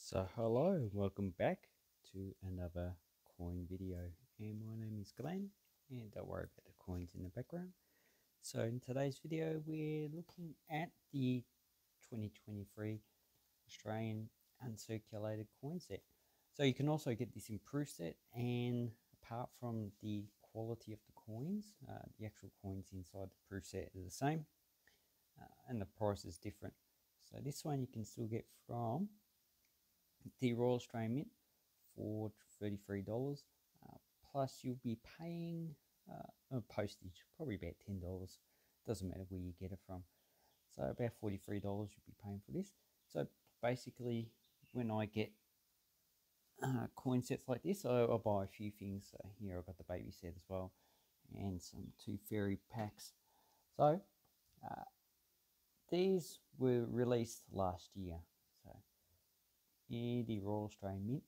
So hello, welcome back to another coin video, and my name is Glenn, and don't worry about the coins in the background. So in today's video we're looking at the 2023 Australian uncirculated coin set. So you can also get this improved set, and apart from the quality of the coins, the actual coins inside the proof set are the same, and the price is different. So this one you can still get from the Royal Australian Mint for $33, plus you'll be paying postage, probably about $10. Doesn't matter where you get it from. So about $43 you'll be paying for this. So basically, when I get coin sets like this, I'll buy a few things. So here I've got the baby set as well, and some two fairy packs. So these were released last year. So the Royal Australian Mint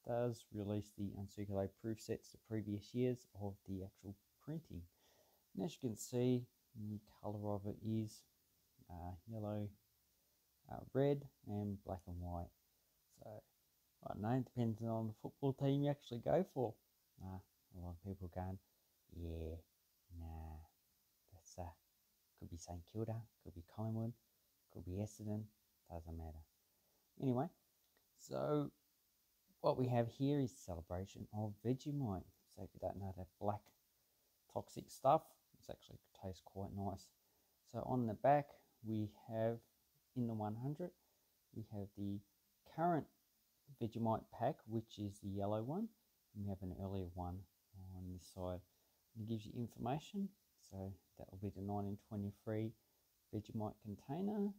does release the uncirculated proof sets the previous years of the actual printing. And as you can see, the colour of it is yellow, red and black and white. So I don't know, depending on the football team you actually go for. A lot of people going, yeah, nah, that's could be St Kilda, could be Collingwood, could be Essendon, doesn't matter. Anyway, so what we have here is celebration of Vegemite. So if you don't know that black toxic stuff, it actually tastes quite nice. So on the back we have, in the 100, we have the current Vegemite pack, which is the yellow one, and we have an earlier one on this side. It gives you information, so that will be the 1923 Vegemite container.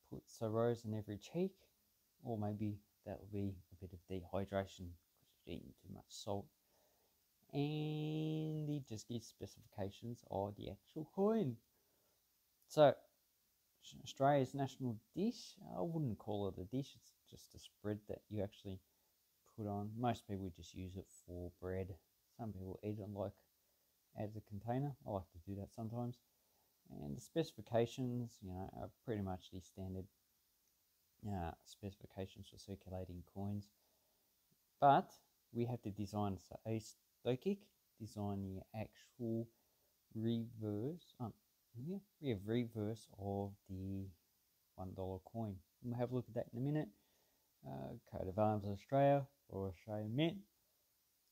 Put a rose in every cheek, or maybe that will be a bit of dehydration because you're eating too much salt. And it just gives specifications of the actual coin. So Australia's national dish, I wouldn't call it a dish, it's just a spread that you actually put on. Most people just use it for bread. Some people eat it like as a container. I like to do that sometimes. And the specifications, are pretty much the standard specifications for circulating coins. But we have to design, so a stoic design the actual reverse. We have reverse of the $1 coin. We'll have a look at that in a minute. Coat of Arms of Australia, or Australian Mint,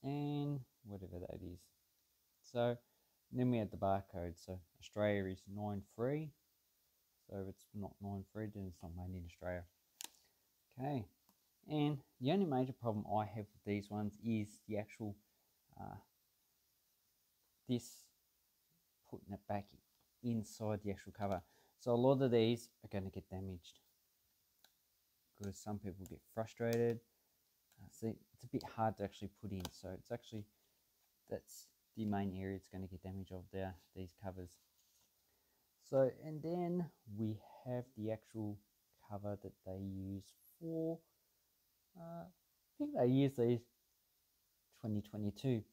and whatever that is. So then we have the barcode. So Australia is 93. So if it's not 93, then it's not made in Australia. Okay. And the only major problem I have with these ones is the actual this putting it back inside the actual cover. So a lot of these are going to get damaged because some people get frustrated. See, it's a bit hard to actually put in, so it's actually, that's the main area it's going to get damage of these covers. So, and then we have the actual cover that they use for, I think they use these 2022.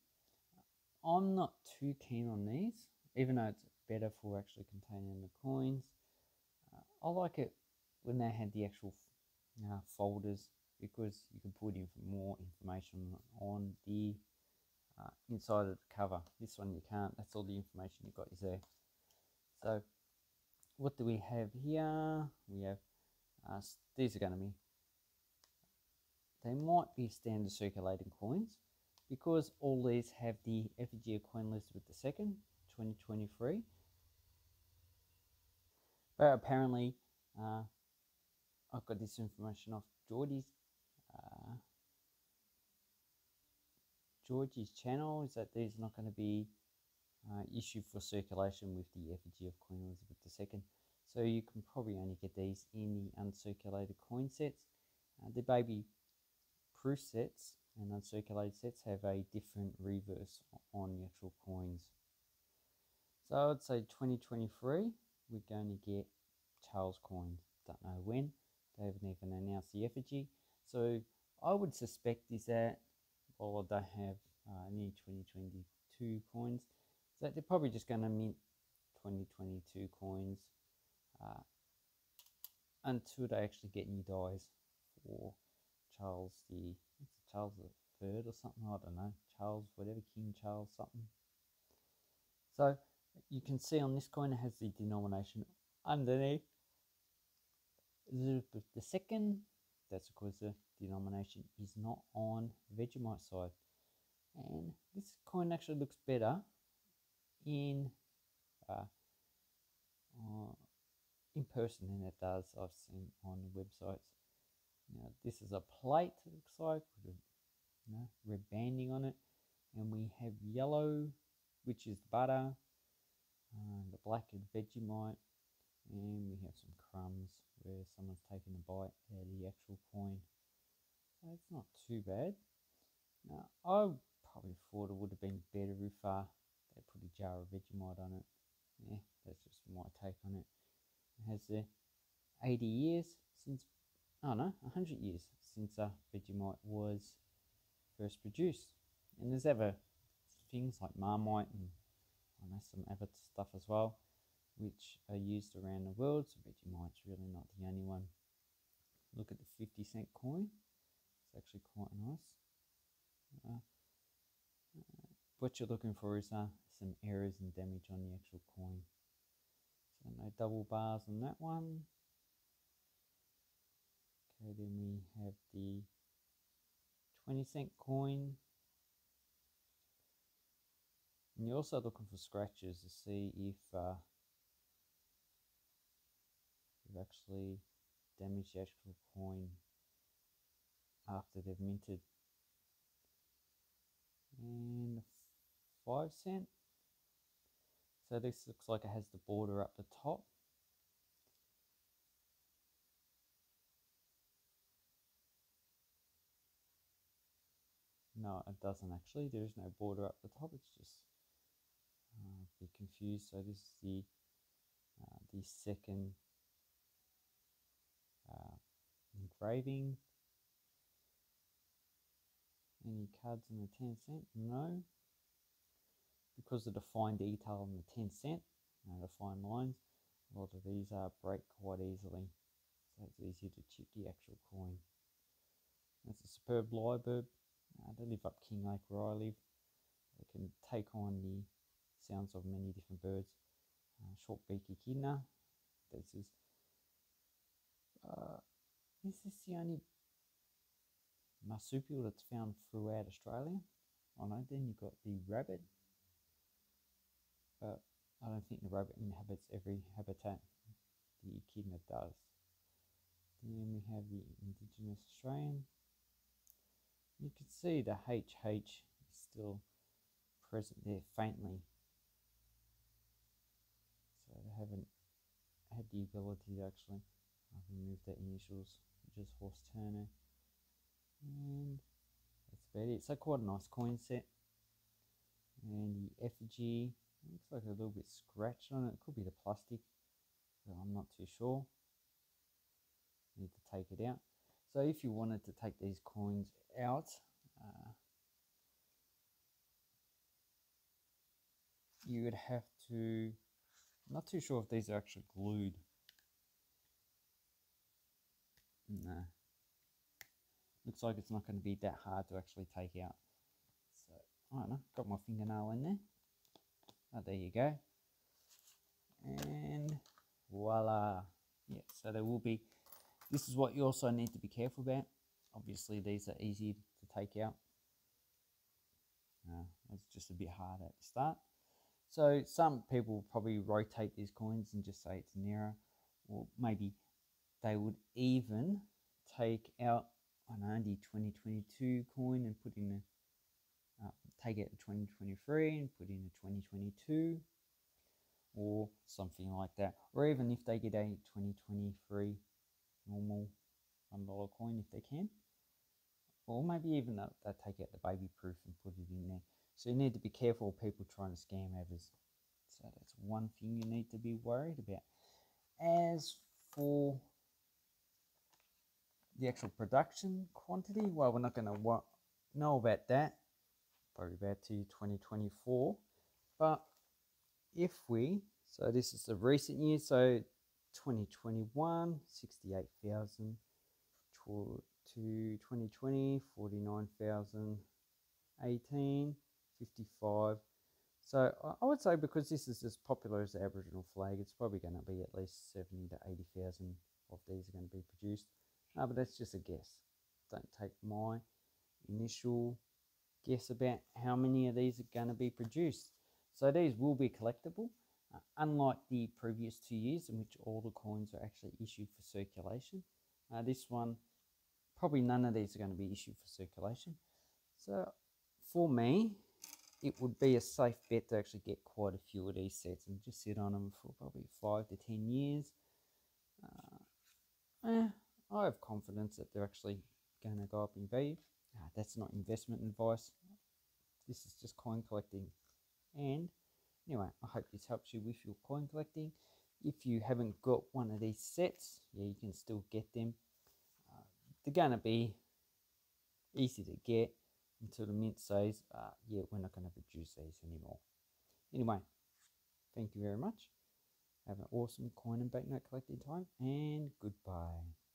I'm not too keen on these, even though it's better for actually containing the coins. I like it when they had the actual folders, because you can put in more information on the inside of the cover. This one you can't. That's all the information you got is there. So what do we have here? We have these are going to be, they might be standard circulating coins, because all these have the effigy of Queen Elizabeth II, 2023. But apparently, I've got this information off Georgie's channel, is that these are not going to be issued for circulation with the effigy of Queen Elizabeth II. So you can probably only get these in the uncirculated coin sets. The baby proof sets and uncirculated sets have a different reverse on the actual coins. So I'd say 2023, we're going to get Charles coins. Don't know when. They haven't even announced the effigy. So I would suspect is that, while I don't have any 2022 coins, so they're probably just going to mint 2022 coins until they actually get new dies for Charles Charles the Third or something, I don't know, Charles whatever, King Charles something. So you can see on this coin it has the denomination underneath. Elizabeth II, that's because the denomination is not on the Vegemite side. And this coin actually looks better in person than it does I've seen on the websites. Now this is a plate, it looks like, with red banding on it, and we have yellow, which is butter, the black is Vegemite, and we have some crumbs where someone's taken a bite out of the actual coin. So it's not too bad. Now I probably thought it would have been better if they put a jar of Vegemite on it. Yeah, that's just my take on it. It has the 80 years since, oh no, 100 years since Vegemite was first produced. And there's other things like Marmite and I know some other stuff as well, which are used around the world. So Vegemite's really not the only one. Look at the 50-cent coin. It's actually quite nice. What you're looking for is some errors and damage on the actual coin. So no double bars on that one. Okay, then we have the 20-cent coin. And you're also looking for scratches to see if you've actually damaged the actual coin after they've minted. And 5-cent. So this looks like it has the border up the top. No, it doesn't actually. There is no border up the top. It's just be confused. So this is the second engraving. Any cards on the 10-cent? No. Because of the fine detail on the 10-cent, the fine lines, a lot of these break quite easily. So it's easier to chip the actual coin. That's a superb lyrebird. They live up King Lake where I live. They can take on the sounds of many different birds. Short-beaked echidna. This is the only marsupial that's found throughout Australia. I know. Then you've got the rabbit, but I don't think the rabbit inhabits every habitat. The echidna does. Then we have the Indigenous Australian. You can see the HH is still present there faintly. So they haven't had the ability to actually remove their initials, which is Horse Turner. And that's about it. So quite a nice coin set. And the effigy, looks like a little bit scratched on it. It could be the plastic, but I'm not too sure. Need to take it out. So if you wanted to take these coins out, you would have to, I'm not too sure if these are actually glued. No. Looks like it's not going to be that hard to actually take out. So, I don't know, got my fingernail in there. Oh, there you go. And voila. Yeah, so there will be, this is what you also need to be careful about. Obviously, these are easy to take out. It's just a bit hard at the start. So some people will probably rotate these coins and just say it's an error. Or maybe they would even take out, I don't know, the 2022 coin and put in a, take out the 2023 and put in a 2022 or something like that. Or even if they get a 2023 normal $1 coin if they can. Or maybe even they'll take out the baby proof and put it in there. So you need to be careful of people trying to scam others. So that's one thing you need to be worried about. As for the actual production quantity, well, we're not going to know about that. Probably about to 2024. But if we, so this is the recent year, so 2021, 68,000. for to 2020, 49,018, 55. So I would say because this is as popular as the Aboriginal flag, it's probably going to be at least 70 to 80,000 of these are going to be produced. But that's just a guess. Don't take my initial guess about how many of these are going to be produced. So these will be collectible, unlike the previous 2 years in which all the coins are actually issued for circulation. This one, probably none of these are going to be issued for circulation. So for me, it would be a safe bet to actually get quite a few of these sets and just sit on them for probably 5 to 10 years. I have confidence that they're actually going to go up in value. That's not investment advice. This is just coin collecting. And anyway, I hope this helps you with your coin collecting. If you haven't got one of these sets, yeah, you can still get them. They're going to be easy to get until the mint says, yeah, we're not going to produce these anymore. Anyway, thank you very much. Have an awesome coin and banknote collecting time, and goodbye.